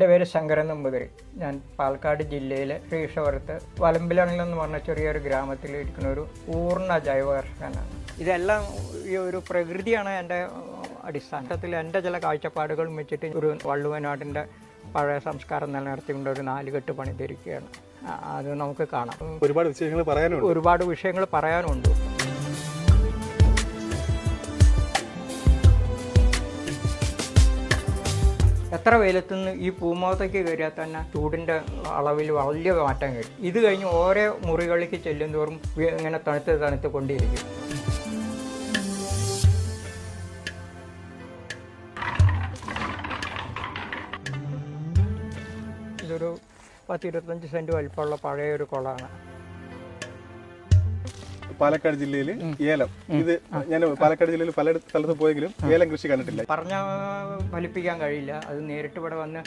എൻ്റെ പേര് ശങ്കരൻ നമ്പൂതിരി. ഞാൻ പാലക്കാട് ജില്ലയിലെ ശ്രീഷപുരത്ത് വലമ്പിലണെന്ന് പറഞ്ഞ ചെറിയൊരു ഗ്രാമത്തിൽ ഇരിക്കുന്ന ഒരു പൂർണ്ണ ജൈവ കർഷകനാണ്. ഇതെല്ലാം ഈ ഒരു പ്രകൃതിയാണ് എൻ്റെ അടിസ്ഥാനത്തിൽ. എൻ്റെ ചില കാഴ്ചപ്പാടുകളും വെച്ചിട്ട് ഒരു വള്ളുവനാടിൻ്റെ പഴയ സംസ്കാരം നിലനിർത്തിക്കൊണ്ട് ഒരു നാലുകെട്ട് പണിതിരിക്കുകയാണ്. അത് നമുക്ക് കാണാം. ഒരുപാട് വിഷയങ്ങൾ പറയാനുണ്ട്. എത്ര വെയിലത്തുനിന്ന് ഈ പൂമുഖത്തേക്ക് കയറിയാൽ തന്നെ ചൂടിൻ്റെ അളവിൽ വലിയ മാറ്റം കഴിയും. ഇത് കഴിഞ്ഞ് ഓരോ മുറികളിലേക്ക് ചെല്ലും തോറും ഇങ്ങനെ തണുത്ത് കൊണ്ടിരിക്കും. ഇതൊരു 10-25 സെൻറ്റ് വലിപ്പമുള്ള പഴയ ഒരു കുളമാണ്. പാലക്കാട് ജില്ലയിൽ ഏലം, ഇത് ഞാൻ പാലക്കാട് ജില്ലയിൽ പല സ്ഥലത്ത് പോയെങ്കിലും ഏലം കൃഷി കണ്ടിട്ടില്ല. പറഞ്ഞ ഫലിപ്പിക്കാൻ കഴിയില്ല. അത് നേരിട്ട് ഇവിടെ വന്ന്